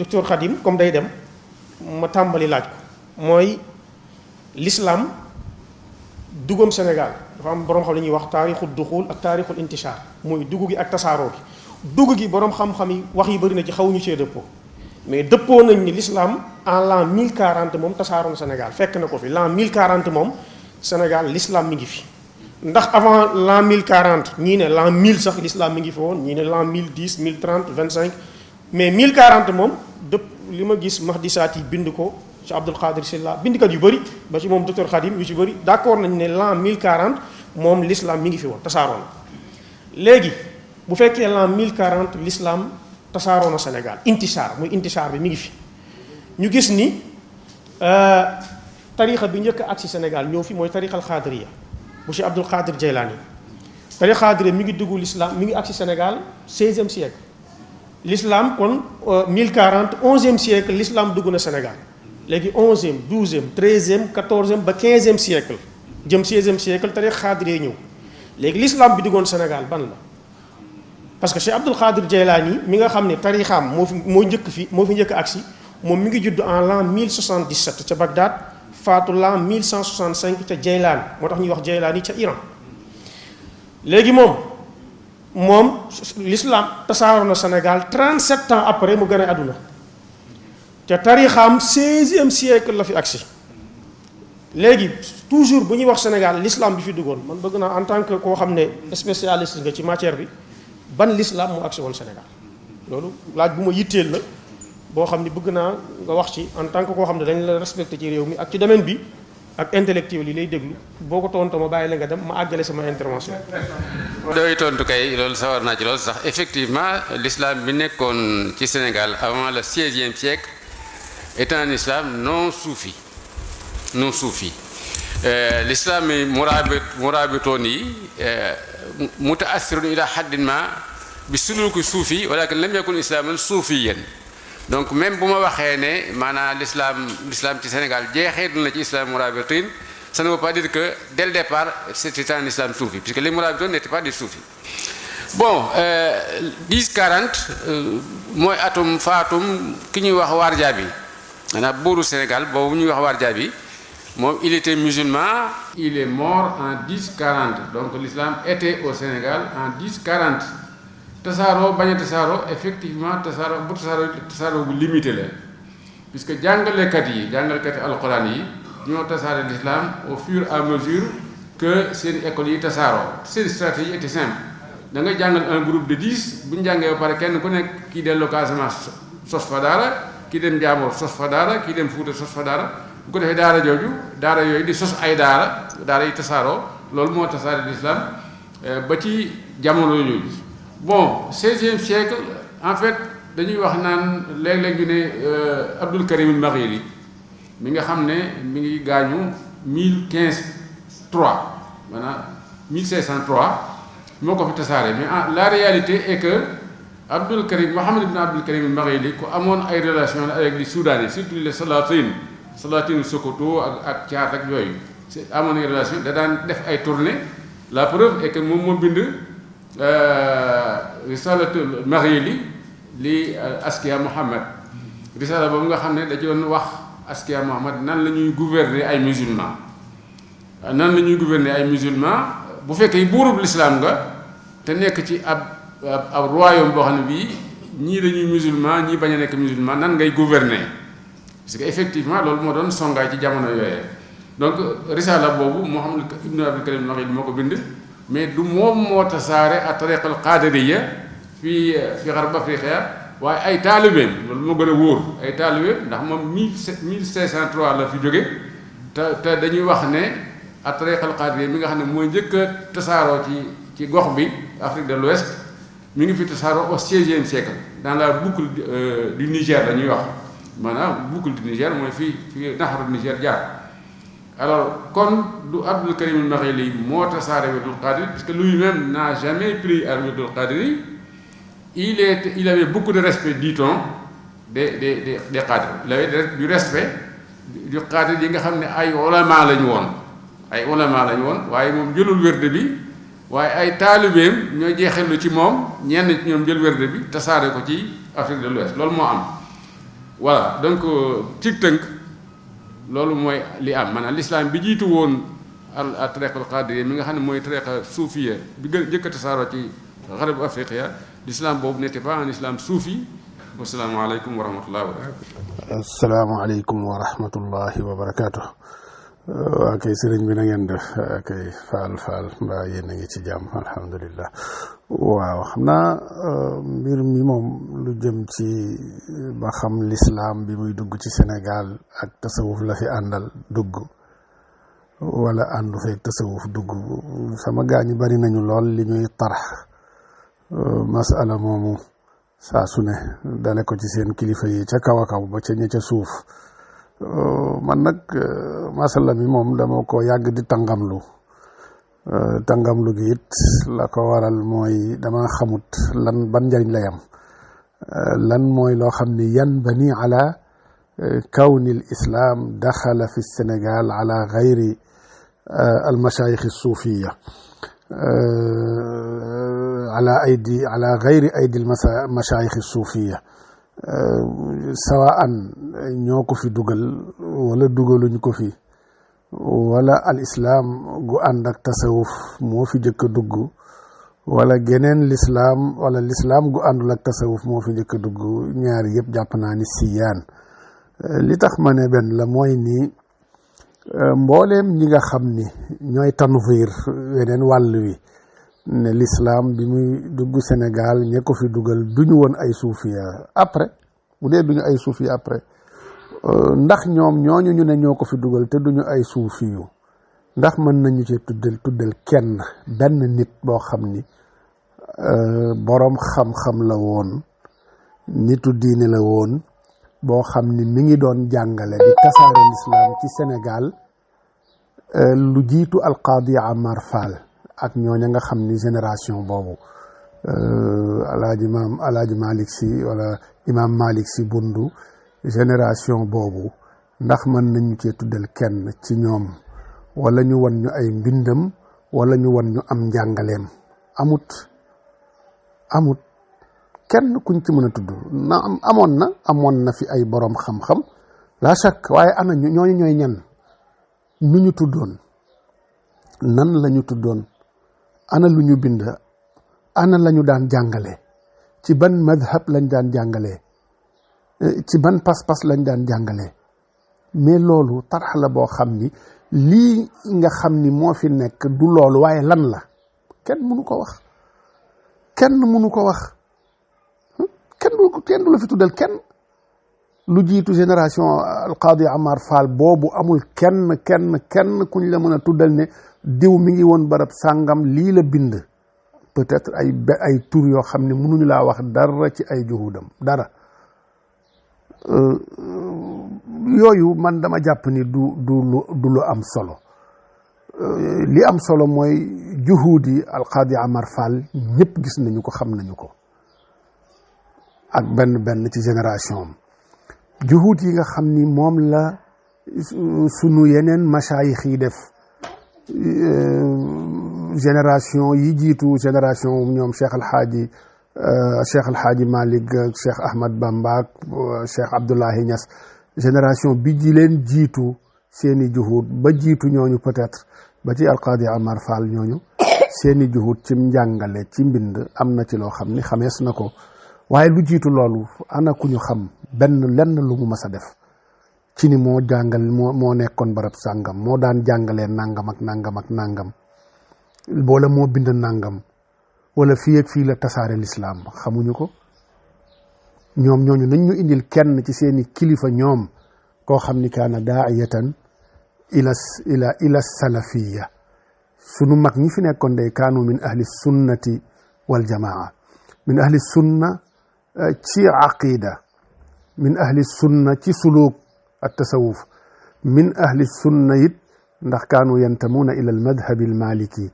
docteur Khadim comme day dem ma tàmbali laaj ko mooy l'islam dugam Sénégal dafa am borom xam li ñuy wax taarixul duxul ak taarixul intishaar mooy dugg gi ak tasaaroo gi dugg gi borom xam-xam yi wax yi bëri na ci xawuñu cee dëppoo mais dëppoo nañ ni l'islam en l'an 1040 moom tasaaroo na Sénégal fekk na ko fi l'an 1040 moom Sénégal l'islam mi ngi fi ndax avant l'an 1040 ñii ne l'an 1000 sax l'islam mi ngi fi woon ñii ne l'an 1010 1030 25 mais 1040 moom dëpp li ma gis mahdisaat yi bind ko ci Abdul Qadir Silla bindkat yu bëri ba ci moom docteur Khadim yu ci bëri d'accord nañ ne l'an 1040 moom l'islam mi ngi fi woon tasaaroo na léegi bu fekkee l'an 1040 l'islam tasaaroo na Sénégal intishaar muy intishaar bi mi ngi fi ñu gis ni tarixa bi njëkk ak ci Sénégal ñëw fi mooy tarixal xaadiriya bu ci Abdul Qadir Jeylaani tarixa xaadiriya mi ngi dugg l'islam mi ngi ak ci Sénégal 16e siècle l'islam kon 1040 11e siècle l'islam dugg na Sénégal léegi 11e 12e 13e 14e ba 15e siècle jëm 16e siècle tarixa xaadiriya ñëw léegi l'islam bi duggoon Sénégal ban la parce que Cheikh Abdul Qadir Jeylaani mi nga xam ne tarixaam moo fi njëkk agsi moom mi ngi judd en l'an 1077 ca Bagdad faatu l'an 1165 ca Jeylaan moo tax ñuy wax Jeylaani ca Iran léegi moom l'islam tasaaroo na Sénégal 37 ans après mu gën a àdduna te tarixaam 16e siècle la fi agsi léegi toujours bu ñuy wax Sénégal l'islam bi fi duggoon man bëgg naa en tant que koo xam ne spécialiste nga ci matière bi ban l'islam moo agsi woon Sénégal loolu laaj bu ma yitteel la boo xam ne bëgg naa nga wax ci en tant que koo xam ne dañ la respecté ci réew mi ak ci domaine bi ak intellectuel yi lay déglu boo ko tontu ma bàyyi la nga dem ma àggale sama intervention. dooy tontu kay loolu sawar naa ci loolu sax effectivement l'islam bi nekkoon ci Sénégal avant le 16e siècle est un islam non soufi l'islam yi murabitoon yi mutaassirun ila haddin ma bi suluki suufi walakin lam yakun islaman suufiyan donc même bu ma waxee ne maanaam l'islam ci Sénégal jeexee na ci islam murabitin ça ne veut pas dire que dès le départ c'était un islam soufi puisque les murabitons n'étaient pas des soufis bon 1040 mooy atum faatum ki ñuy wax Warjaabi maanaam buuru Sénégal boobu ñuy wax Warjaabi moom il était musulman il est mort en 1040 donc l'islam était au Sénégal en 1040 tasaaroo bañ a tasaaroo effectivement tasaaroo bu limité la puisque jàngalekat yi alxuraan yi ñoo tasaare l'islam au fur et à mesure que seen écoles yi tasaaroo seen stratégie était simple da nga jàngal un groupe de 10 bu ñu jàngee ba pare kenn ku nekk kii dellu Casamance sos fa daara kii dem Njaamoor sos fa daara kii dem Fuuta sos fa daara bu ko defee daara yooyu di sos ay daara yi tasaaroo loolu moo tasaare l'islam ba ci jamono yooyu. Bon 16e siècle en fait dañuy wax naan léeg-léeg ñu ne Abdul Karim al-Maghili mi nga xam ne mi ngi gaañu 1015-3 maanaam 1603 moo ko fi tasaare mais la réalité est que Mohammed ibn Abdul Karim al-Maghili ku amoon ay relations avec les Soudanais surtout les Salatin Sokoto ak Tchad ak yooyu amoon ay relations da daan def ay tournées la preuve est que moom moo bind risalatul Maghili li Askia Mohammed risala boobu nga xam ne da ci doon wax Askia Mohammed nan la ñuy gouverner ay musulmans bu fekkee buurub l'islam nga te nekk ci ab royaume boo xam ne bii ñii dañuy musulman ñii bañ a nekk musulman nan ngay gouverner parce que effectivement loolu moo doon songaay ci jamono yooyee donc risala boobu Mohammed ibn Abdul Karim Maghili moo ko bind mais du moom moo tasaare a tariqa al qadiriya fi Gharb Afrika waaye ay taalibeem loolu moo gën a wóor ay taalibeem ndax moom 1503 la fi jóge te dañuy wax ne a tariqa al qadiriya mi nga xam ne mooy njëkk a tasaaroo ci gox bi Afrique de l'Ouest mi ngi fi tasaaroo au 16e siècle dans la boucle du Niger la ñuy wax maanaam boucle du Niger mooy fii naxaru Niger jaar alors kon du Abdul Karim al-Maghili moo tasaare wirdul Qadiri parce que lui-même n'a jamais pris à wirdul Qadiri il avait beaucoup de respect, dit-on, des Qadiri. Il avait du respect du Qadiri yi nga xam ne ay ulama lañu woon waaye moom jëlul wérde bi waaye ay taalibeem ñoo jeexelu ci moom ñenn ci ñoom jël wérde bi tasaare ko ci Afrique de l'Ouest loolu moo am voilà donc ci tënk loolu mooy li am maanaam l'islam bi jiitu woon al tariqal qadiriyya mi nga xam ne mooy tariqa suufiya bi gën jëkkati saaro ci xarab afriqiya l'islam boobu n'était pas un islam soufi. wasalaamaaleykum wa rahmatullahi wa barakatuh. asalaamaaleykum wa rahmatullahi wa barakatuh. waa kay sëriñ bi na ngeen def kay faal mbaa yéen a ngi ci jàmm alhamdulillah. waaw xam naa mbir mi moom lu jëm ci ba xam l'islam bi muy dugg ci Sénégal ak tasawuf la fi àndal dugg wala àndu feek tasawuf dugg sama gaañu bari nañu lool li ñuy tarax masala moomu saa su ne dale ko ci seen kilifa yi ca kaw a kaw ba ca ña ca suuf. man nag masala mi moom dama ko yàgg di tàngamlu gi it la ko waral mooy dama xamut lan ban njariñ lay am lan mooy loo xam ni yan bani ala kawni l islam daxala fi Sénégal ala gayri al mashayikh suufiya ala gayri aydi al mashayikh suufiya sawaan ñoo ko fi dugal wala dugaluñ ko fi wala al islam gu ànd ak tasawuf moo fi jëkk a dugg wala geneen l'islam wala l'islam gu àndul ak tasawuf moo fi jëkk a dugg ñaar yëpp jàpp naa ni siyaan li tax ma ne benn la mooy nii mbooleem ñi nga xam ni ñooy tanviir weneen wàll wi ne l'islam bi muy dugg Sénégal ña ko fi dugal duñu woon ay suufiya après bu dee duñu ay suufiya après ndax ñoom ñooñu ñu ne ñoo ko fi dugal te duñu ay suufiyu ndax mën nañu ci tuddal kenn benn nit boo xam ni boroom xam-xam la woon nitu diine la woon boo xam ni mi ngi doon jàngale di tasaare l'islam ci Sénégal lu jiitu alqaadi Amar Fall ak ñooña nga xam ni génération boobu alaaji Malick si wala imam Malick si bundu génération boobu ndax mën nañu cee tuddal kenn ci ñoom wala ñu wan ñu ay mbindam wala ñu wan ñu am njàngaleem amut kenn kuñ ci mën a tudd na amoon na fi ay boroom xam-xam la chaque waaye ana ñooñu ñooy ñan ñu ñu tuddoon nan lañu tuddoon ana lu ñu bind ana lañu daan jàngale ci ban madhab lañ daan jàngale ci ban pas-pas lañ daan jàngale mais loolu tarax la boo xam ni lii nga xam ni moo fi nekk du loolu waaye lan la kenn mënu ko wax kenn du la fi tuddal kenn lu jiitu génération alqaadi Amar Fall boobu amul kenn kuñ la mën a tuddal ne diw mi ngi woon barab sàngam lii la bind peut-être ay tur yoo xam ne mënuñu laa wax dara ci ay juhudam dara yooyu man dama jàpp ni du lu am solo li am solo mooy juhudi alqaadi Amar Fall ñëpp gis nañu ko xam nañu ko ak benn ci génération am juhud yi nga xam ni moom la sunu yeneen mashayikh yi def génération yi jiitu génération ñoom Cheikh Alhaaji Malick Cheikh Ahmad Bamba Cheikh Abdoulahi Niass génération bi ji leen jiitu seeni juhud ba jiitu ñooñu peut-être ba ci alqaadi Amar Fall ñooñu seeni juhud ci njàngale ci mbind am na ci loo xam ni xamees na ko waaye lu jiitu loolu ana ku ñu xam lenn lu mu mas a def ci ni moo jàngal moo nekkoon barab sàngam moo daan jàngalee nangam ak nangam wala moo bind nangam wala fii ak fii la tasaare lislaam xamuñu ko ñoom ñooñu nañ ñu indil kenn ci seeni kilifa ñoom koo xam ni kaana daa'iyatan ila salafiya sunu mag ñi fi nekkoon day kaanu min ahli sunnati wal jamaa min ahli sunna ci aqida min ahli sunna ci suluk at tasawuf min ahli sunna it ndax kaanu yantamuuna ila al madhabi al maliki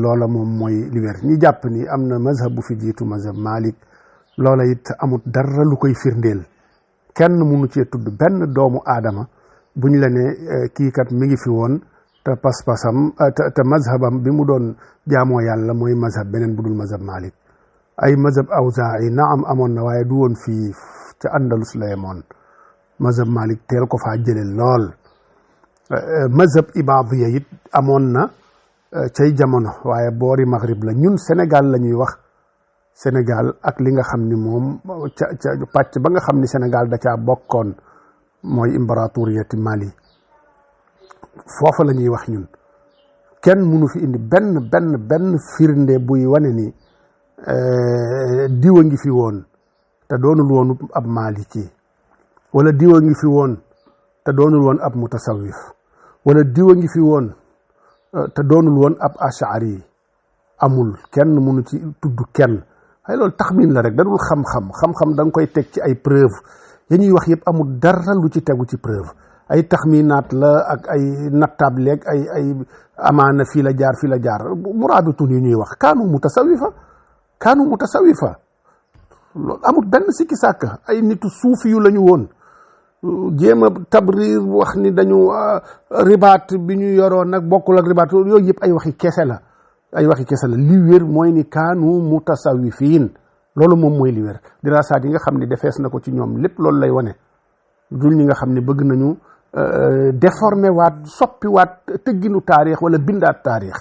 loola moom mooy li wér ñi jàpp ni am na mazhab bu fi jiitu mazhab Malik loola it amut dara lu koy firndeel kenn mënu cee tudd benn doomu aadama bu ñu la ne kii kat mi ngi fi woon te pas-pasam te mazhabam bi mu doon jaamoo yàlla mooy mazhab beneen bu dul mazhab Malik ay mazhab Awzaa'i naam amoon na waaye du woon fii ca Andalus la yemoon mazhab Malik teel ko faa jële lool mazhab Ibadiya it amoon na cay jamono waaye boori Maghrib la. ñun Sénégal la ñuy wax Sénégal ak li nga xam ni moom ca pàcc ba nga xam ni Sénégal da caa bokkoon mooy impératoriyati Mali foofa la ñuy wax ñun. kenn mënu fi indi benn firnde buy wane ni diwa ngi fi woon te doonul woon ab maliki wala diwa ngi fi woon te doonul woon ab mutasawif wala diwa ngi fi woon te doonul woon ab ashari amul kenn mënu ci tudd kenn. ay loolu taxmin la rek da dul xam-xam da nga koy teg ci ay preuve ya ñuy wax yëpp amul dara lu ci tegu ci preuve ay taxminaat la ak ay nattaableeg ay amaana fii la jaar muraabitun yi ñuy wax kaanu mutasawifa loolu amul benn sikki sàkk ay nitu suufi yu la ñu woon jéem a tabrir wax ni dañu ribaat bi ñu yoroon nag bokkul ak ribaat yooyu yëpp ay waxi kese la li wér mooy ni kaanu mutasawifiin loolu moom mooy li wér. diraasaat yi nga xam ne defees na ko ci ñoom lépp loolu lay wane dul ñi nga xam ne bëgg nañu déformé waat soppi waat tëgginu taarix wala bindaat taarix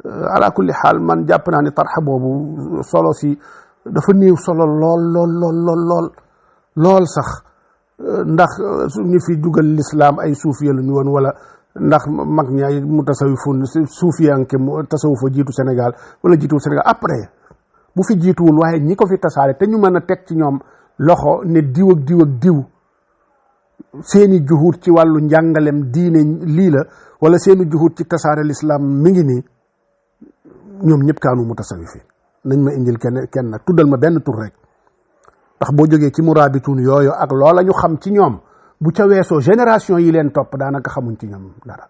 ala kulli xaal man jàpp naa ne tarxa boobu solo si dafa néew solo lool sax ndax ñu fi dugal lislaam ay suufiya la ñu woon wala ndax mag ñi ay mutasawifun suufiyanke tasawufa jiitu Sénégal wala jiitu Sénégal après bu fi jiituwul waaye ñi ko fi tasaare te ñu mën a teg ci ñoom loxo ne diw ak diw seeni juhut ci wàllu njàngalem diine lii la wala seeni juhut ci tasaare lislaam mi ngi nii ñoom ñëpp kaanu mutasawifin nañ ma indil kenn nag tuddal ma benn tur rek ndax boo jógee ci muraabituun yooyu ak loola ñu xam ci ñoom bu ca weesoo génération yi leen topp daanaka xamuñ ci ñoom dara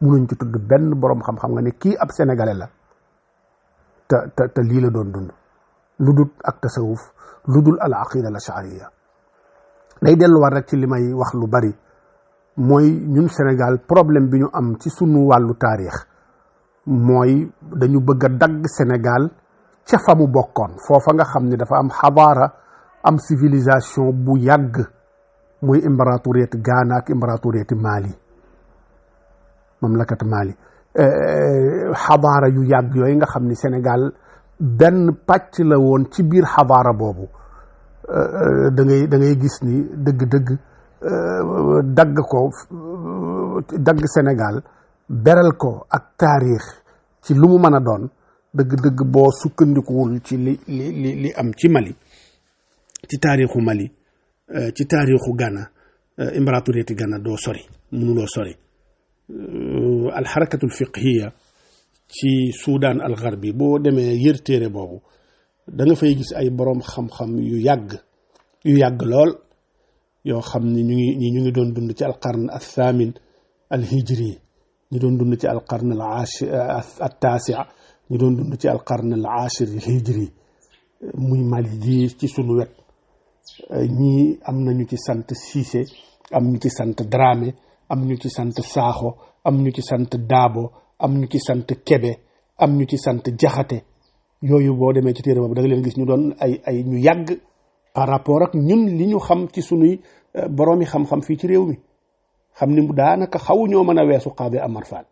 munuñ ci tudd benn boroom xam-xam nga ne kii ab sénégalais la te lii la doon dund lu dul ak tasawuf lu dul al aqida al ashariya day delluwaat rek ci li may wax lu bari mooy ñun Sénégal problème bi ñu am ci sunu wàllu taarix mooy dañu bëgg a dagg Sénégal ca fa mu bokkoon foofa nga xam ne dafa am xadaara am civilisation bu yàgg muy impératoriyat Ghana ak impératoriyat Mali mamlakat Mali xadaara yu yàgg yooyu nga xam ni Sénégal benn pàcc la woon ci biir xadaara boobu da ngay gis ni dëgg-dëgg dagg Sénégal beral ko ak taarix ci lu mu mën a doon dëgg-dëgg boo sukkandikuwul ci li am ci Mali ci taarixu Mali ci taarixu Ghana impératoriyat Ghana doo sori mënuloo sori alxarakatul fiqhiya ci Soudan al Gharbi boo demee yër téere boobu da nga fay gis ay boroom xam-xam yu yàgg lool yoo xam ni ñu ngi doon dund ci alqarn althamin alhijri ñu doon dund ci alqarn altaasi ñu doon dund ci alqarn alashir alhijri muy Mali ji ci sunu wet ñii am nañu ci sant Cissé am ñu ci sant Dramé am ñu ci sant Sakho am ñu ci sant Daabo am ñu ci sant Kebe am ñu ci sant Jaxate yooyu boo demee ci téere boobu da nga leen gis ñu doon ay ñu yàgg par rapport ak ñun li ñu xam ci sunuy boroomi xam-xam fii ci réew mi xam ni daanaka xawuñoo mën a weesu Qaadi Amar Fall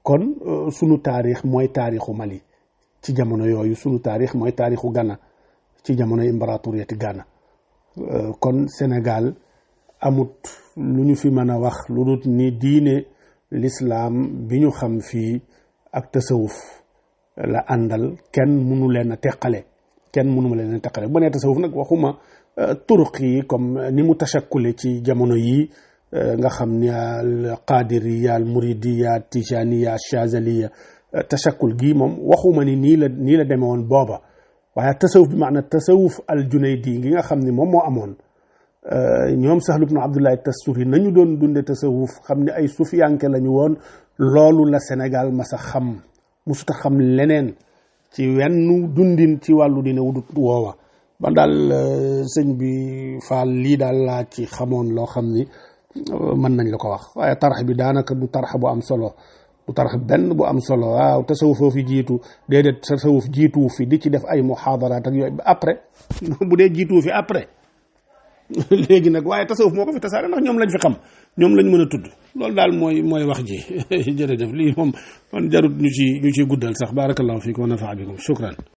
kon sunu taarix mooy taarixu Mali ci jamono yooyu sunu taarix mooy taarixu Ghana ci jamono impératoriyat Ghana kon Sénégal amut lu ñu fi mën a wax lu dul ni diine l'islam bi ñu xam fii ak tasawuf la àndal kenn mënu leen a teqale bu nee tasawuf nag waxuma turuq yi comme ni mu tashakkule ci jamono yi nga xam ni al qadiriya al muridiya tijaniya shazaliya tashakkul gi moom waxuma ni nii la demee woon booba waaye tasawuf bi maana tasawuf al junaydi gi nga xam ni moom moo amoon ñoom Sahlu ibn Abdullahi Tasturi nañu doon dunde tasawuf xam ne ay sufiyanke lañu woon loolu la Sénégal masa xam musuta xam leneen ci wenn dundin ci wàllu dina wudut woowa ba daal sëñ bi Fall lii daal laa ci xamoon loo xam ni mën nañ la ko wax waaye tarax bi daanaka du tarax bu am solo bu tarix benn bu am solo waaw tasawuf foofu jiitu déedéet tasawuf jiitu fi di ci def ay muhaadaraat ak yooyu après bu dee jiitu fi après léegi nag waaye tasawuf moo ko fi tasaare ndax ñoom lañ fi xam ñoom lañ mën a tudd loolu daal mooy wax ji jërëjëf lii moom man jarut ñu ci guddal sax barakallahu fiikum wa nafa'a bikum shukran